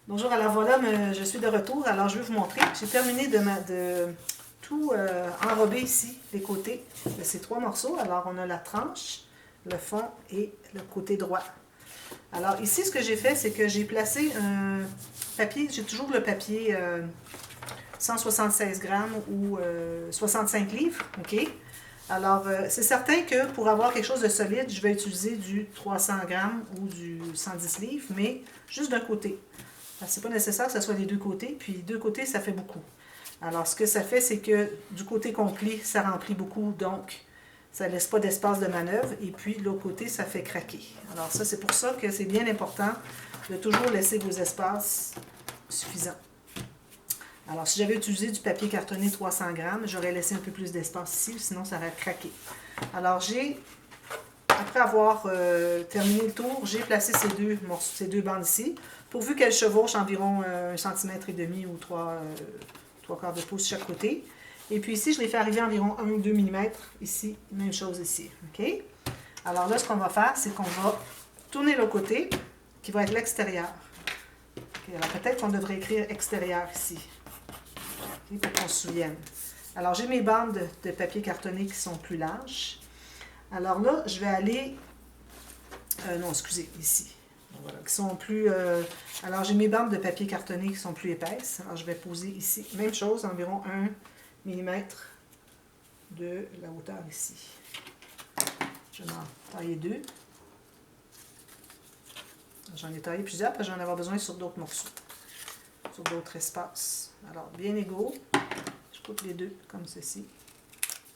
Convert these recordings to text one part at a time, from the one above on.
Bonjour, alors voilà, je suis de retour. Alors je vais vous montrer. J'ai terminé de tout enrober ici, les côtés de ces trois morceaux. Alors on a la tranche, le fond et le côté droit. Alors ici, ce que j'ai fait, c'est que j'ai placé un papier, j'ai toujours le papier 176 grammes ou 65 livres, OK? Alors, c'est certain que pour avoir quelque chose de solide, je vais utiliser du 300 grammes ou du 110 livres, mais juste d'un côté. C'est pas nécessaire que ce soit des deux côtés, puis deux côtés, ça fait beaucoup. Alors, ce que ça fait, c'est que du côté qu'on plie, ça remplit beaucoup, donc ça ne laisse pas d'espace de manœuvre, et puis l'autre côté, ça fait craquer. Alors ça, c'est pour ça que c'est bien important de toujours laisser vos espaces suffisants. Alors, si j'avais utilisé du papier cartonné 300 grammes, j'aurais laissé un peu plus d'espace ici, sinon ça aurait craqué. Alors, après avoir terminé le tour, j'ai placé ces deux bandes ici, pourvu qu'elles chevauchent environ 1,5 cm ou 3 quarts de pouce chaque côté. Et puis ici, je les fais arriver environ 1 ou 2 mm. Ici, même chose ici. OK? Alors là, ce qu'on va faire, c'est qu'on va tourner le côté, qui va être l'extérieur. Okay, alors peut-être qu'on devrait écrire extérieur ici, okay, pour qu'on se souvienne. Alors j'ai mes bandes de papier cartonné qui sont plus larges. Alors là, je vais aller... non, excusez, ici. Voilà, qui sont plus... alors j'ai mes bandes de papier cartonné qui sont plus épaisses. Alors je vais poser ici. Même chose, environ 1 mm de la hauteur ici. Je vais en tailler deux. J'en ai taillé plusieurs parce que j'en vais avoir besoin sur d'autres morceaux, sur d'autres espaces. Alors, bien égaux. Je coupe les deux comme ceci.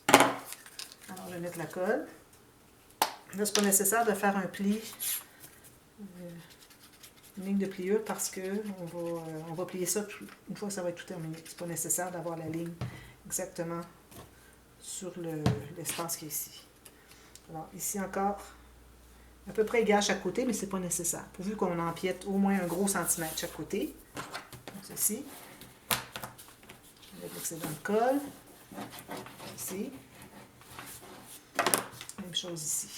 Alors, je vais mettre la colle. Là, c'est pas nécessaire de faire un pli, une ligne de pliure parce qu'on va plier ça une fois que ça va être tout terminé. C'est pas nécessaire d'avoir la ligne exactement sur l'espace qui est ici. Alors, ici encore, à peu près égal chaque côté, mais c'est pas nécessaire. Pourvu qu'on empiète au moins un gros centimètre chaque côté. Comme ceci. Avec l'excédent de colle. Ici. Même chose ici.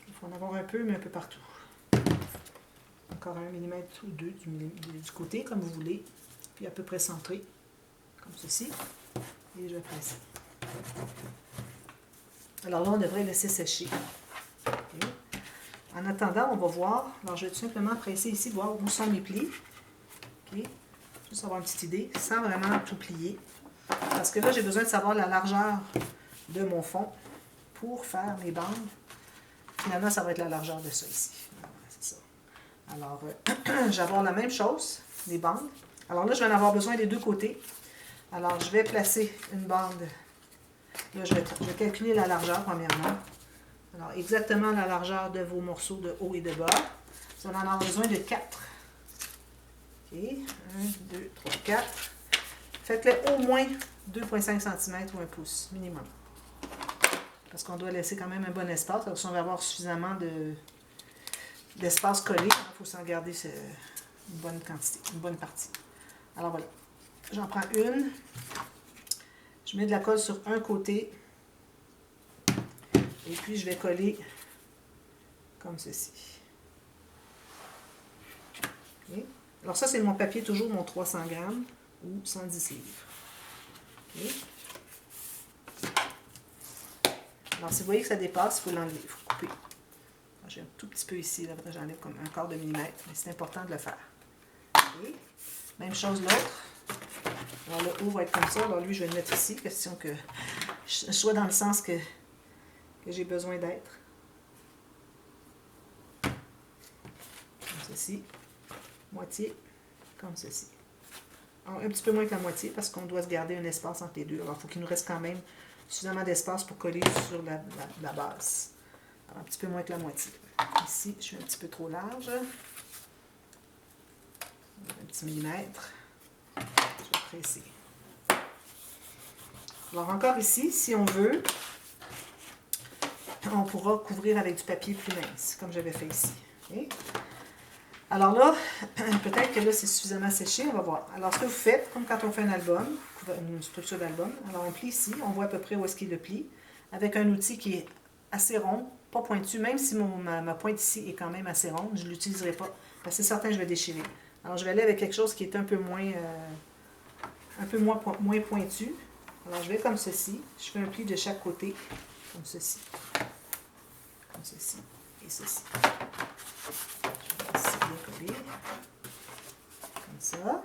Il faut en avoir un peu, mais un peu partout. Encore 1 mm ou 2 du côté, comme vous voulez. Puis à peu près centré, comme ceci. Et je vais presser. Alors là, on devrait laisser sécher. Okay. En attendant, on va voir. Alors, je vais tout simplement presser ici, voir où sont mes plis. Okay. Juste avoir une petite idée, sans vraiment tout plier. Parce que là, j'ai besoin de savoir la largeur de mon fond pour faire mes bandes. Finalement, ça va être la largeur de ça ici. C'est ça. Alors, je vais avoir la même chose, les bandes. Alors là, je vais en avoir besoin des deux côtés. Alors, je vais placer une bande. Là, je vais calculer la largeur, premièrement. Alors, exactement la largeur de vos morceaux de haut et de bas. Vous allez en avoir besoin de 4. OK. 1, 2, 3, 4. Faites-le au moins 2,5 cm ou 1 pouce, minimum. Parce qu'on doit laisser quand même un bon espace. Alors, si on veut avoir suffisamment d'espace collé, il faut s'en garder une bonne quantité, une bonne partie. Alors voilà. J'en prends une. Je mets de la colle sur un côté. Et puis, je vais coller comme ceci. Okay. Alors ça, c'est mon papier, toujours mon 300 grammes ou 110 livres. Okay. Alors, si vous voyez que ça dépasse, il faut l'enlever, il faut couper. J'ai un tout petit peu ici, là, j'enlève comme un quart de millimètre, mais c'est important de le faire. Okay. Même chose l'autre. Alors, le haut va être comme ça. Alors, lui, je vais le mettre ici, question que je sois dans le sens que j'ai besoin d'être. Comme ceci. Moitié, comme ceci. Alors, un petit peu moins que la moitié, parce qu'on doit se garder un espace entre les deux. Alors, il faut qu'il nous reste quand même suffisamment d'espace pour coller sur la base. Alors, un petit peu moins que la moitié. Ici, je suis un petit peu trop large. Un petit millimètre. Je vais presser. Alors, encore ici, si on veut, on pourra couvrir avec du papier plus mince, comme j'avais fait ici. Okay? Alors là, peut-être que là, c'est suffisamment séché, on va voir. Alors, ce que vous faites, comme quand on fait un album, une structure d'album, alors on plie ici, on voit à peu près où est-ce qu'il le plie, avec un outil qui est assez rond, pas pointu, même si ma pointe ici est quand même assez ronde, je ne l'utiliserai pas, parce que c'est certain que je vais déchirer. Alors, je vais aller avec quelque chose qui est un peu moins pointu. Alors, je vais comme ceci, je fais un pli de chaque côté, comme ceci, et ceci. Je vais ici bien coller, comme ça.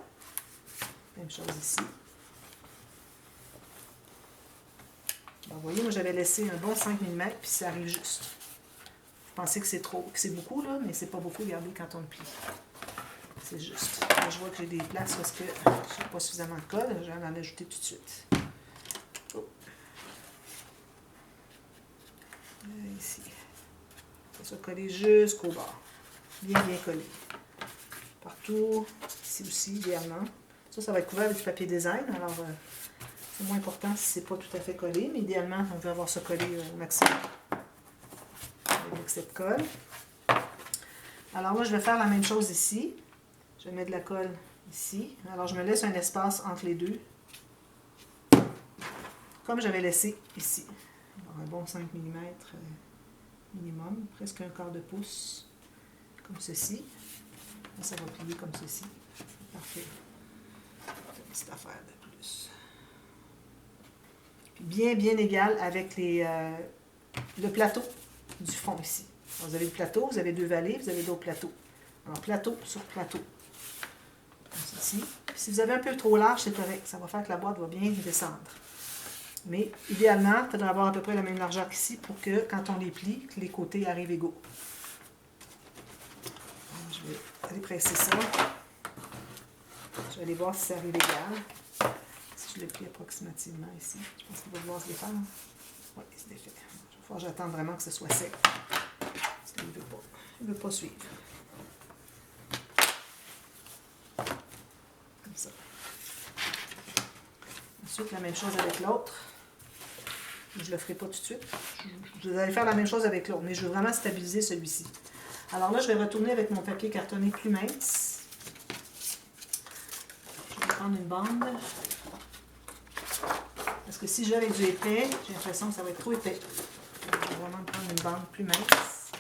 Même chose ici. Alors, vous voyez, moi j'avais laissé un bon 5 mm, puis ça arrive juste. Vous pensez que c'est trop, que c'est beaucoup, là, mais c'est pas beaucoup, regardez, quand on le plie. C'est juste. Là, je vois que j'ai des places parce que je n'ai pas suffisamment de colle, je vais en ajouter tout de suite. Oh. Là, ici. Ça soit collé jusqu'au bord. Bien, bien collé. Partout, ici aussi, idéalement. Ça va être couvert avec du papier design, alors c'est moins important si c'est pas tout à fait collé, mais idéalement, on veut avoir ça collé au maximum avec cette colle. Alors là, je vais faire la même chose ici. Je vais mettre de la colle ici. Alors, je me laisse un espace entre les deux, comme j'avais laissé ici. Alors, un bon 5 mm minimum, presque un quart de pouce, comme ceci. Là, ça va plier comme ceci. Parfait. Une petite affaire de plus. Puis bien, bien égal avec le plateau du fond ici. Alors, vous avez le plateau, vous avez deux vallées, vous avez d'autres plateaux. Alors, plateau sur plateau. Comme ceci. Puis, si vous avez un peu trop large, c'est correct. Ça va faire que la boîte va bien descendre. Mais idéalement, il faudrait avoir à peu près la même largeur qu'ici pour que, quand on les plie, que les côtés arrivent égaux. Alors, je vais aller presser ça. Je vais aller voir si ça arrive égal. Si je le plie approximativement ici, je pense qu'il va devoir se défaire. Oui, il se défait. Il va falloir que j'attende vraiment que ce soit sec. Parce qu'il ne veut pas suivre. Comme ça. Ensuite, la même chose avec l'autre. Je ne le ferai pas tout de suite. Vous allez faire la même chose avec l'autre, mais je veux vraiment stabiliser celui-ci. Alors là, je vais retourner avec mon papier cartonné plus mince. Je vais prendre une bande. Parce que si je vais avec du épais, j'ai l'impression que ça va être trop épais. Je vais vraiment prendre une bande plus mince.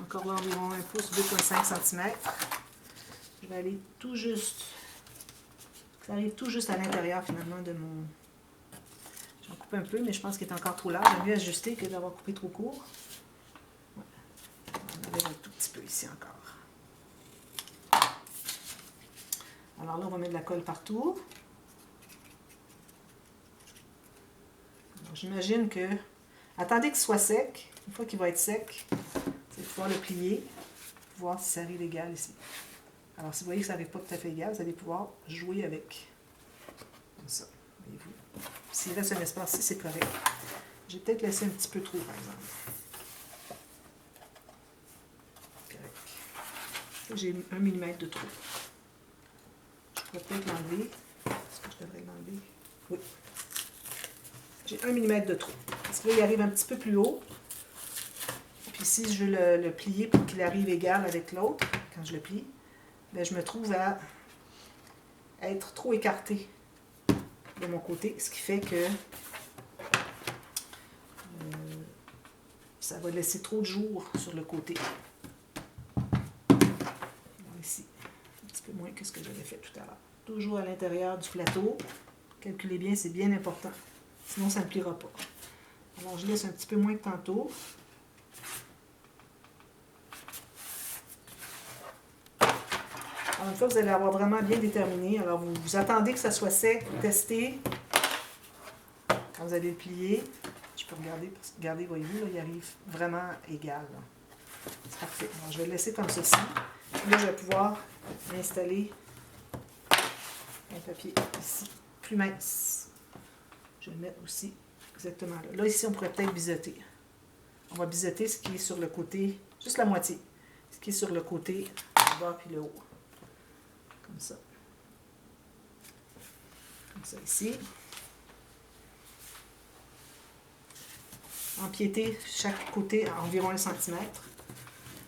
Encore là, environ 1 pouce, 2,5 cm. Je vais aller tout juste. Ça arrive tout juste à l'intérieur finalement de mon... J'en coupe un peu, mais je pense qu'il est encore trop large. J'aime mieux ajuster que d'avoir coupé trop court. Ouais. On en avait un tout petit peu ici encore. Alors là, on va mettre de la colle partout. J'imagine que... Attendez qu'il soit sec. Une fois qu'il va être sec, vous allez pouvoir le plier, voir si ça arrive égal ici. Alors, si vous voyez que ça n'arrive pas tout à fait égal, vous allez pouvoir jouer avec. Comme ça, voyez-vous. S'il reste un espace ici, c'est correct. J'ai peut-être laissé un petit peu trop, par exemple. Correct. J'ai 1 mm de trop. Je pourrais peut-être l'enlever. Est-ce que je devrais l'enlever? Oui. J'ai 1 mm de trop. Parce que là, il arrive un petit peu plus haut. Puis si je veux le plier pour qu'il arrive égal avec l'autre, quand je le plie, bien, je me trouve à être trop écarté de mon côté, ce qui fait que ça va laisser trop de jour sur le côté. Ici, un petit peu moins que ce que j'avais fait tout à l'heure. Toujours à l'intérieur du plateau. Calculez bien, c'est bien important. Sinon, ça ne pliera pas. Alors, je laisse un petit peu moins que tantôt. Alors, une fois que vous allez avoir vraiment bien déterminé, alors vous attendez que ça soit sec, vous testez. Quand vous allez le plier, je peux regarder, parce que regardez, voyez-vous, là, il arrive vraiment égal. C'est parfait. Alors, je vais le laisser comme ceci. Là, je vais pouvoir installer un papier ici, plus mince. Je vais le mettre aussi exactement là. Là, ici, on pourrait peut-être biseauter. On va biseauter ce qui est sur le côté, juste la moitié. Ce qui est sur le côté, le bas puis le haut. Comme ça. Comme ça ici. Empiéter chaque côté à environ 1 cm.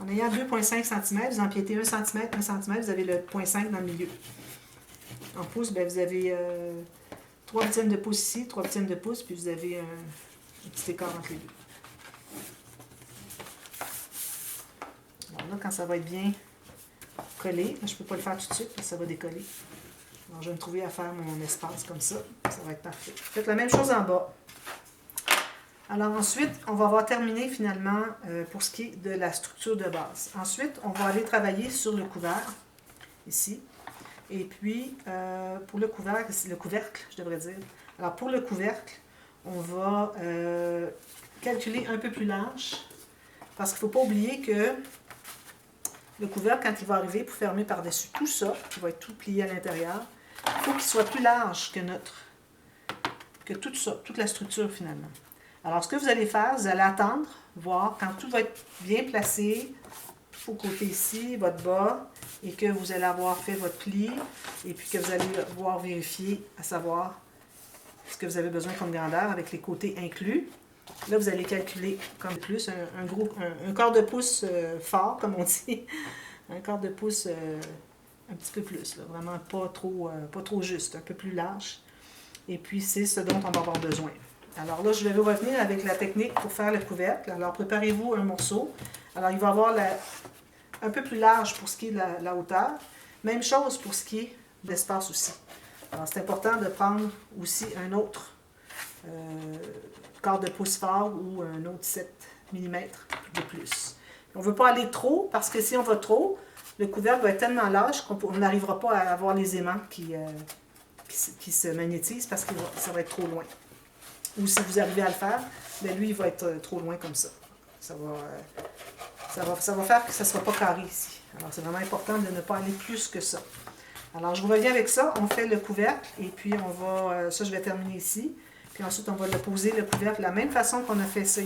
En ayant 2,5 cm, vous empiétez 1 cm, 1 cm, vous avez le 0,5 dans le milieu. En pouces, ben, vous avez 3 huitièmes de pouce ici, 3 huitièmes de pouce, puis vous avez un petit écart entre les deux. Alors là, quand ça va être bien collé, je ne peux pas le faire tout de suite, parce que ça va décoller. Alors, je vais me trouver à faire mon espace comme ça. Ça va être parfait. Faites la même chose en bas. Alors ensuite, on va avoir terminé finalement pour ce qui est de la structure de base. Ensuite, on va aller travailler sur le couvert, ici. Et puis, pour le couvercle, je devrais dire. Alors pour le couvercle, on va calculer un peu plus large, parce qu'il ne faut pas oublier que le couvercle, quand il va arriver pour fermer par-dessus tout ça, qui va être tout plié à l'intérieur, il faut qu'il soit plus large que tout ça, toute la structure finalement. Alors, ce que vous allez faire, vous allez attendre, voir quand tout va être bien placé, au côté ici, votre bas, et que vous allez avoir fait votre pli, et puis que vous allez pouvoir vérifier, à savoir ce que vous avez besoin comme grandeur avec les côtés inclus. Là, vous allez calculer comme plus un quart de pouce fort, comme on dit, un quart de pouce un petit peu plus, là, vraiment pas trop juste, un peu plus large. Et puis, c'est ce dont on va avoir besoin. Alors là, je vais revenir avec la technique pour faire le couvercle. Alors, préparez-vous un morceau. Alors, il va avoir un peu plus large pour ce qui est de la hauteur. Même chose pour ce qui est de l'espace aussi. Alors, c'est important de prendre aussi un autre quart de pouce fort ou un autre 7 mm de plus. On ne veut pas aller trop, parce que si on va trop, le couvercle va être tellement large qu'on n'arrivera pas à avoir les aimants qui se magnétisent parce que ça va être trop loin. Ou si vous arrivez à le faire, bien lui, il va être trop loin comme ça. Ça va faire que ça ne sera pas carré ici. Alors, c'est vraiment important de ne pas aller plus que ça. Alors, je vous reviens avec ça. On fait le couvercle et puis on va... ça, je vais terminer ici. Puis ensuite, on va le poser, le couvercle, de la même façon qu'on a fait ça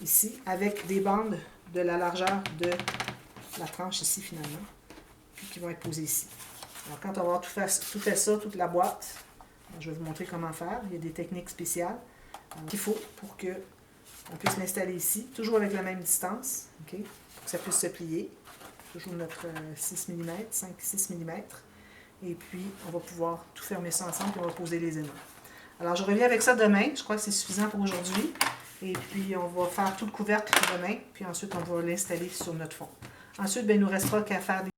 ici, avec des bandes de la largeur de la tranche ici, finalement, puis qui vont être posées ici. Alors, quand on va avoir tout fait ça, toute la boîte, je vais vous montrer comment faire. Il y a des techniques spéciales qu'il faut pour qu'on puisse l'installer ici, toujours avec la même distance, okay, pour que ça puisse se plier. Toujours notre 6 mm, 5-6 mm. Et puis, on va pouvoir tout fermer ça ensemble et on va poser les aimants. Alors, je reviens avec ça demain. Je crois que c'est suffisant pour aujourd'hui. Et puis, on va faire tout le couvercle demain. Puis ensuite, on va l'installer sur notre fond. Ensuite, bien, il ne nous restera qu'à faire des